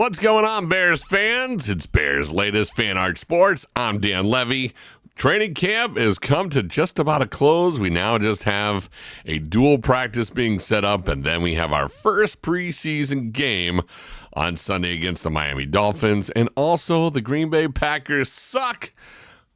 What's going on, Bears fans? It's Bears' latest Fan Art Sports. I'm Dan Levy. Training camp has come to just about a close. We now just have a dual practice being set up, and then we have our first preseason game on Sunday against the Miami Dolphins. And also, the Green Bay Packers suck,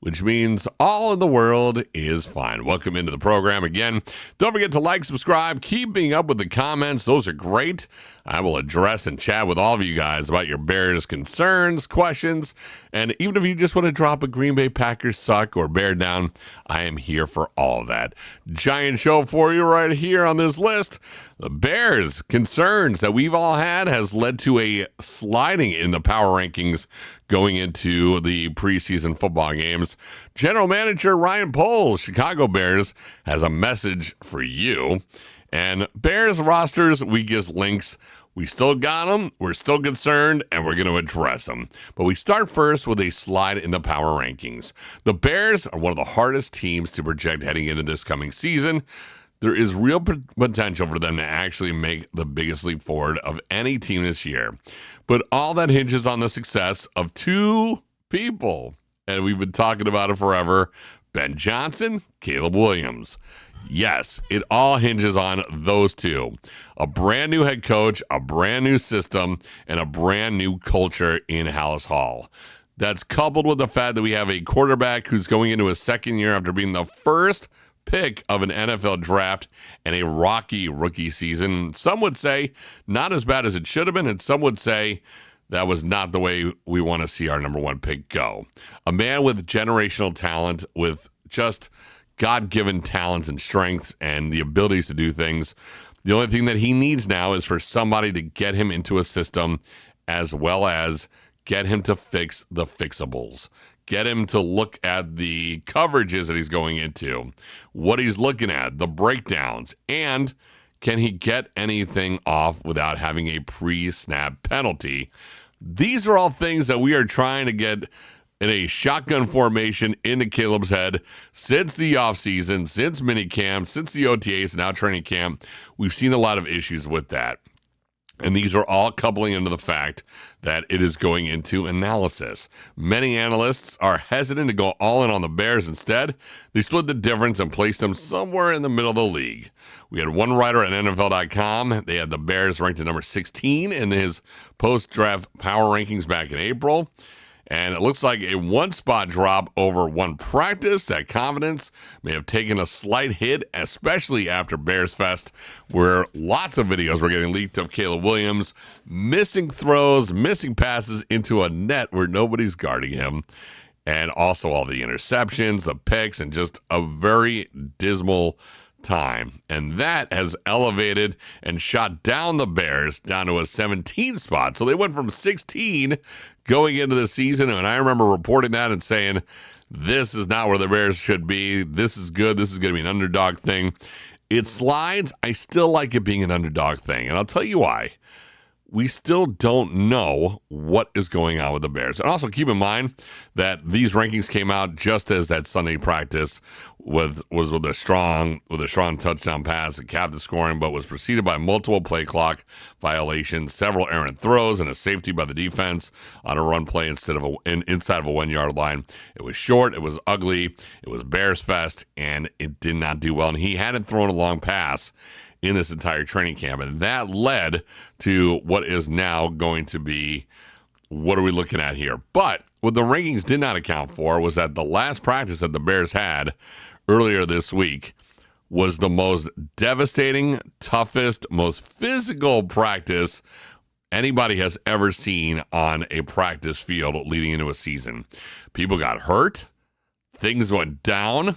which means all in the world is fine. Welcome into the program again. Don't forget to like, subscribe, keep being up with the comments. Those are great. I will address and chat with all of you guys about your Bears concerns, questions, and even if you just want to drop a Green Bay Packers suck or bear down, I am here for all of that. Giant show for you right here on this list. The Bears concerns that we've all had has led to a sliding in the power rankings going into the preseason football games. General Manager Ryan Poles, Chicago Bears, has a message for you. And Bears roster's weakest links, we still got them, we're still concerned, and we're going to address them. But we start first with a slide in the power rankings. The Bears are one of the hardest teams to project heading into this coming season. There is real potential for them to actually make the biggest leap forward of any team this year. But all that hinges on the success of two people. And we've been talking about it forever. Ben Johnson, Caleb Williams. Yes, it all hinges on those two. A brand new head coach, a brand new system, and a brand new culture in Hallis Hall. That's coupled with the fact that we have a quarterback who's going into his second year after being the first pick of an NFL draft and a rocky rookie season. Some would say not as bad as it should have been, and some would say that was not the way we want to see our number one pick go. A man with generational talent, with just God-given talents and strengths and the abilities to do things. The only thing that he needs now is for somebody to get him into a system as well as get him to fix the fixables. Get him to look at the coverages that he's going into, what he's looking at, the breakdowns, and can he get anything off without having a pre-snap penalty? These are all things that we are trying to get in a shotgun formation into Caleb's head since the offseason, since minicamp, since the OTAs, and now training camp. We've seen a lot of issues with that. And these are all coupling into the fact that it is going into analysis. Many analysts are hesitant to go all in on the Bears. Instead, they split the difference and placed them somewhere in the middle of the league. We had one writer at NFL.com. They had the Bears ranked at number 16 in his post-draft power rankings back in April. And it looks like a one-spot drop over one practice. That confidence may have taken a slight hit, especially after Bears Fest, where lots of videos were getting leaked of Caleb Williams missing throws, missing passes into a net where nobody's guarding him, and also all the interceptions, the picks, and just a very dismal time. And that has elevated and shot down the Bears down to a 17 spot. So they went from 16 going into the season, and I remember reporting that and saying, this is not where the Bears should be. This is good. This is going to be an underdog thing. It slides. I still like it being an underdog thing, and I'll tell you why. We still don't know what is going on with the Bears. And also keep in mind that these rankings came out just as that Sunday practice was with a strong touchdown pass that capped the scoring, but was preceded by multiple play clock violations, several errant throws, and a safety by the defense on a run play inside of a 1 yard line. It was short, it was ugly, it was Bears Fest, and it did not do well. And he hadn't thrown a long pass in this entire training camp, and that led to what is now going to be, what are we looking at here? But what the rankings did not account for was that the last practice that the Bears had earlier this week was the most devastating, toughest, most physical practice anybody has ever seen on a practice field leading into a season. People got hurt, things went down,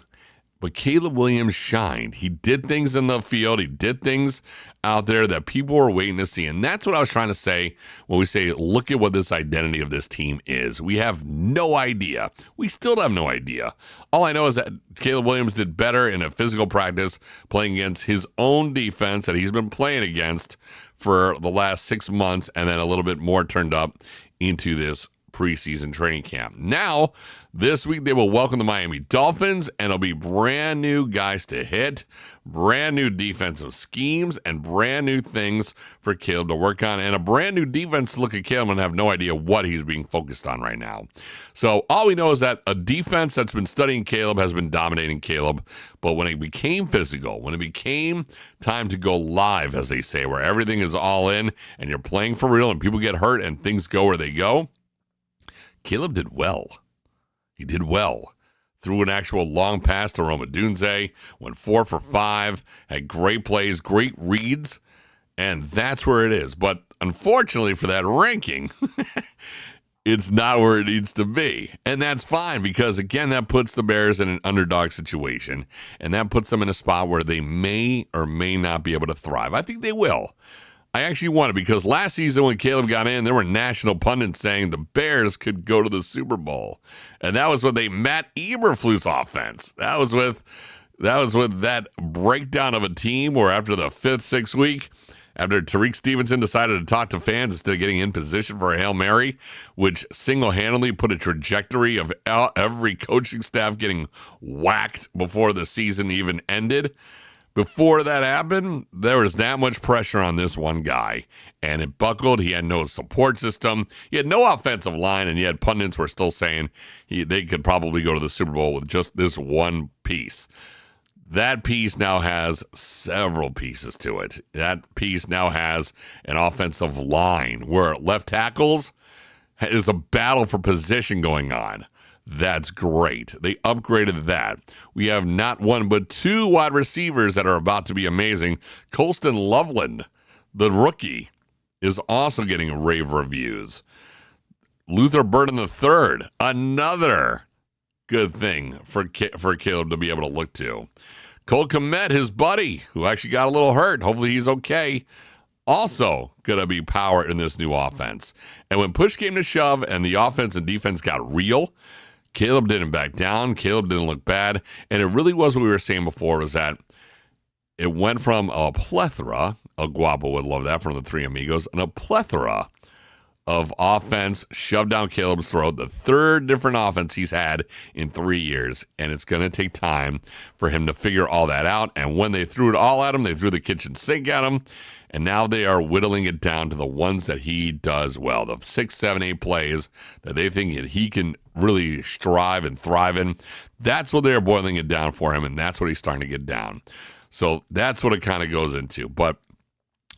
but Caleb Williams shined. He did things in the field. He did things out there that people were waiting to see. And that's what I was trying to say when we say, look at what this identity of this team is. We have no idea. We still have no idea. All I know is that Caleb Williams did better in a physical practice playing against his own defense that he's been playing against for the last 6 months, and then a little bit more turned up into this preseason training camp. Now, this week they will welcome the Miami Dolphins, and it'll be brand new guys to hit, brand new defensive schemes, and brand new things for Caleb to work on, and a brand new defense to look at Caleb and have no idea what he's being focused on right now. So all we know is that a defense that's been studying Caleb has been dominating Caleb, but when it became physical, when it became time to go live, as they say, where everything is all in and you're playing for real and people get hurt and things go where they go, Caleb did well. He did well. Threw an actual long pass to Roma Dunze, went 4 for 5, had great plays, great reads, and that's where it is. But unfortunately for that ranking, it's not where it needs to be. And that's fine because, again, that puts the Bears in an underdog situation, and that puts them in a spot where they may or may not be able to thrive. I think they will. I actually want it because last season when Caleb got in, there were national pundits saying the Bears could go to the Super Bowl. And that was with a Matt Eberflus offense. That was with that breakdown of a team where after the 5th, 6th week, after Tariq Stevenson decided to talk to fans instead of getting in position for a Hail Mary, which single-handedly put a trajectory of every coaching staff getting whacked before the season even ended. Before that happened, there was that much pressure on this one guy, and it buckled. He had no support system. He had no offensive line, and yet pundits were still saying they could probably go to the Super Bowl with just this one piece. That piece now has several pieces to it. That piece now has an offensive line where left tackles is a battle for position going on. That's great. They upgraded that. We have not one but 2 wide receivers that are about to be amazing. Colston Loveland, the rookie, is also getting rave reviews. Luther Burden III, another good thing for Caleb to be able to look to. Cole Kmet, his buddy, who actually got a little hurt. Hopefully he's okay. Also going to be power in this new offense. And when push came to shove and the offense and defense got real, Caleb didn't back down. Caleb didn't look bad. And it really was what we were saying before, was that it went from a plethora, El Guapo would love that, from the Three Amigos, and a plethora of offense shoved down Caleb's throat, the 3rd different offense he's had in 3 years. And it's going to take time for him to figure all that out. And when they threw it all at him, they threw the kitchen sink at him. And now they are whittling it down to the ones that he does well, the 6, 7, 8 plays that they think that he can really strive and thrive in. That's what they're boiling it down for him, and that's what he's starting to get down. So that's what it kind of goes into. But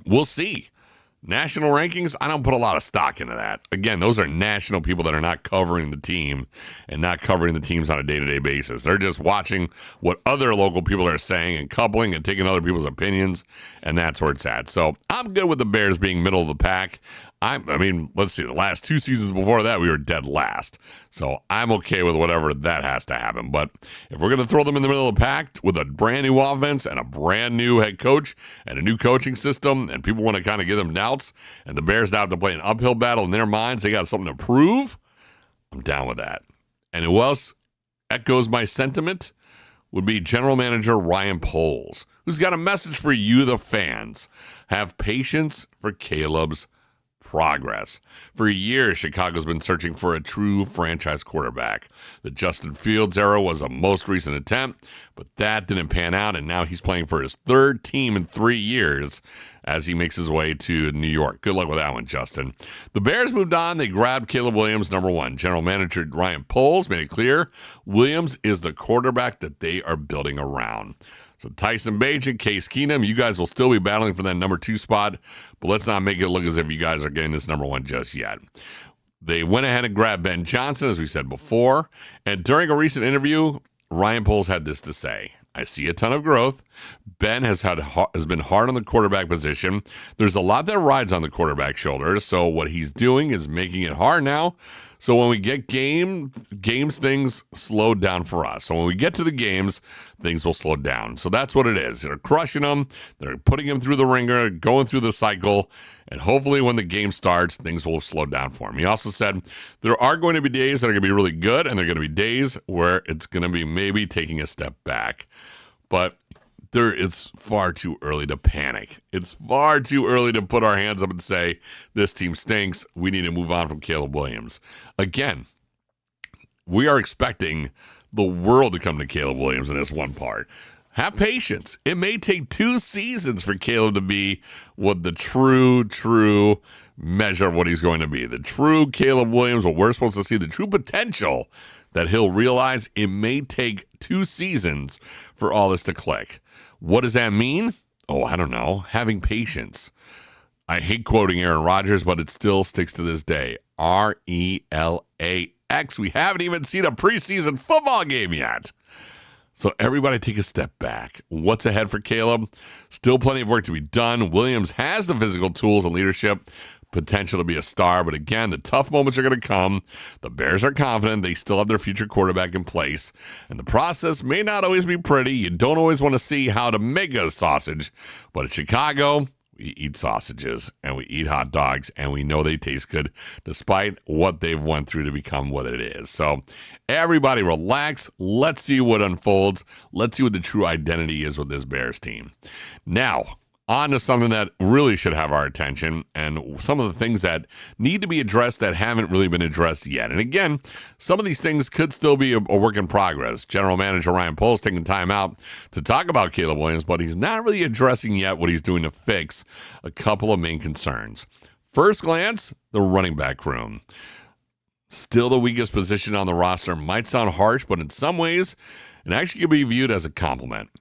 we'll see. National rankings, I don't put a lot of stock into that. Again, those are national people that are not covering the team and not covering the teams on a day-to-day basis. They're just watching what other local people are saying and coupling and taking other people's opinions, and that's where it's at. So I'm good with the Bears being middle of the pack. I mean, let's see, the last 2 seasons before that, we were dead last. So I'm okay with whatever that has to happen. But if we're going to throw them in the middle of the pack with a brand new offense and a brand new head coach and a new coaching system, and people want to kind of give them doubts, and the Bears now have to play an uphill battle in their minds, they got something to prove, I'm down with that. And who else echoes my sentiment would be General Manager Ryan Poles, who's got a message for you, the fans. Have patience for Caleb's progress. For years, Chicago's been searching for a true franchise quarterback. The Justin Fields era was a most recent attempt, but that didn't pan out, and now he's playing for his 3rd team in 3 years as he makes his way to New York. Good luck with that one, Justin. The Bears moved on. They grabbed Caleb Williams, number 1. General Manager Ryan Poles made it clear Williams is the quarterback that they are building around. So Tyson Bagent, Case Keenum, you guys will still be battling for that number 2 spot, but let's not make it look as if you guys are getting this number 1 just yet. They went ahead and grabbed Ben Johnson, as we said before, and during a recent interview, Ryan Poles had this to say: I see a ton of growth. Ben has been hard on the quarterback position. There's a lot that rides on the quarterback's shoulders, so what he's doing is making it hard now. So when we get games, things slow down for us. So when we get to the games, things will slow down. So that's what it is. They're crushing them. They're putting him through the ringer, going through the cycle, and hopefully when the game starts, things will slow down for him. He also said there are going to be days that are going to be really good, and there are going to be days where it's going to be maybe taking a step back. But It's far too early to panic. It's far too early to put our hands up and say, this team stinks. We need to move on from Caleb Williams. Again, we are expecting the world to come to Caleb Williams in this one part. Have patience. It may take 2 seasons for Caleb to be what the true measure of what he's going to be. The true Caleb Williams, what we're supposed to see, the true potential that he'll realize. It may take 2 seasons for all this to click. What does that mean? Oh, I don't know. Having patience. I hate quoting Aaron Rodgers, but it still sticks to this day. RELAX. We haven't even seen a preseason football game yet. So everybody take a step back. What's ahead for Caleb? Still plenty of work to be done. Williams has the physical tools and leadership potential to be a star, but again, the tough moments are going to come. The Bears are confident they still have their future quarterback in place, and the process may not always be pretty. You don't always want to see how to make a sausage, but in Chicago, we eat sausages and we eat hot dogs, and we know they taste good despite what they've went through to become what it is. So everybody relax. Let's see what unfolds. Let's see what the true identity is with this Bears team. Now, on to something that really should have our attention, and some of the things that need to be addressed that haven't really been addressed yet. And again, some of these things could still be a work in progress. General Manager Ryan Poles taking time out to talk about Caleb Williams, but he's not really addressing yet what he's doing to fix a couple of main concerns. First glance, the running back room. Still the weakest position on the roster. Might sound harsh, but in some ways, it actually can be viewed as a compliment.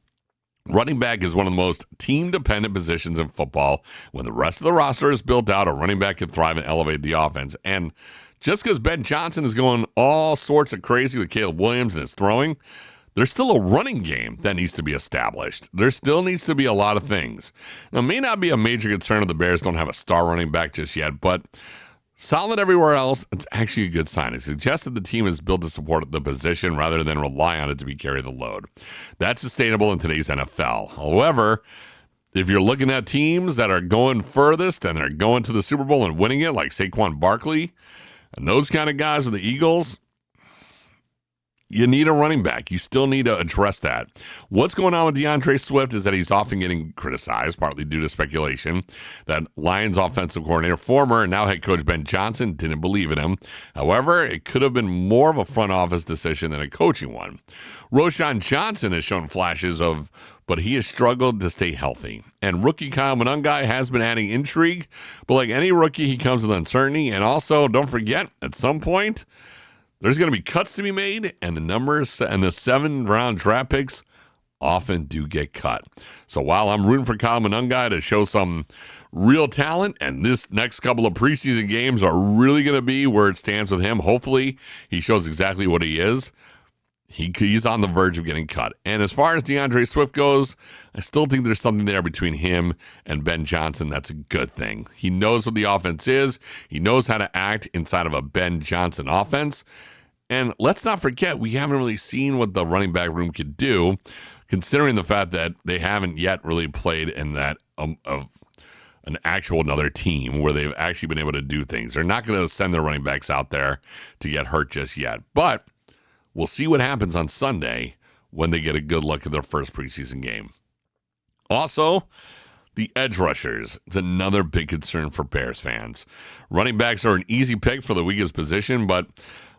Running back is one of the most team-dependent positions in football. When the rest of the roster is built out, a running back can thrive and elevate the offense. And just because Ben Johnson is going all sorts of crazy with Caleb Williams and his throwing, there's still a running game that needs to be established. There still needs to be a lot of things. Now, it may not be a major concern if the Bears don't have a star running back just yet, but solid everywhere else, it's actually a good sign. It suggests that the team is built to support the position rather than rely on it to carry the load. That's sustainable in today's NFL. However, if you're looking at teams that are going furthest and they're going to the Super Bowl and winning it, like Saquon Barkley and those kind of guys with the Eagles, you need a running back. You still need to address that. What's going on with DeAndre Swift is that he's often getting criticized, partly due to speculation, that Lions offensive coordinator, former and now head coach Ben Johnson, didn't believe in him. However, it could have been more of a front office decision than a coaching one. Roschon Johnson has shown flashes of, but he has struggled to stay healthy. And rookie Kyle Monangai has been adding intrigue, but like any rookie, he comes with uncertainty. And also, don't forget, at some point, there's going to be cuts to be made, and the numbers and the 7th-round draft picks often do get cut. So while I'm rooting for Kyle Monangai to show some real talent, and this next couple of preseason games are really going to be where it stands with him, hopefully he shows exactly what he is. He's on the verge of getting cut. And as far as DeAndre Swift goes, I still think there's something there between him and Ben Johnson that's a good thing. He knows what the offense is. He knows how to act inside of a Ben Johnson offense. And let's not forget, we haven't really seen what the running back room could do, considering the fact that they haven't yet really played in that of an actual another team where they've actually been able to do things. They're not going to send their running backs out there to get hurt just yet. But we'll see what happens on Sunday when they get a good look at their first preseason game. Also, the edge rushers is another big concern for Bears fans. Running backs are an easy pick for the weakest position, but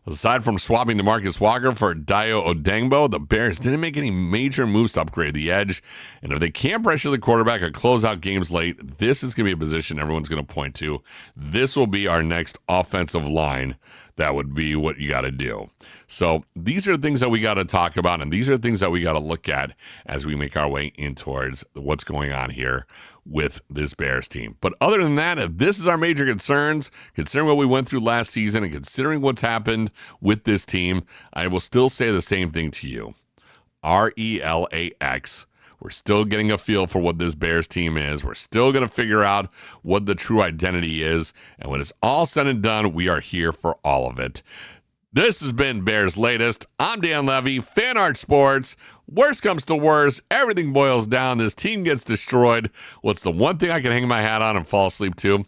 aside from swapping DeMarcus Walker for Dayo Odengbo, the Bears didn't make any major moves to upgrade the edge. And if they can't pressure the quarterback or close out games late, this is going to be a position everyone's going to point to. This will be our next offensive line. That would be what you got to do. So these are things that we got to talk about, and these are things that we got to look at as we make our way in towards what's going on here with this Bears team. But other than that, if this is our major concerns, considering what we went through last season and considering what's happened with this team, I will still say the same thing to you. RELAX. We're still getting a feel for what this Bears team is. We're still going to figure out what the true identity is. And when it's all said and done, we are here for all of it. This has been Bears Latest. I'm Dan Levy, Fan Art Sports. Worst comes to worst, everything boils down. This team gets destroyed. What's the one thing I can hang my hat on and fall asleep to?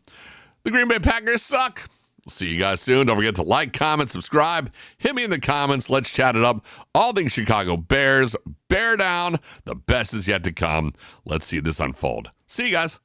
The Green Bay Packers suck. We'll see you guys soon. Don't forget to like, comment, subscribe. Hit me in the comments. Let's chat it up. All things Chicago Bears. Bear down. The best is yet to come. Let's see this unfold. See you guys.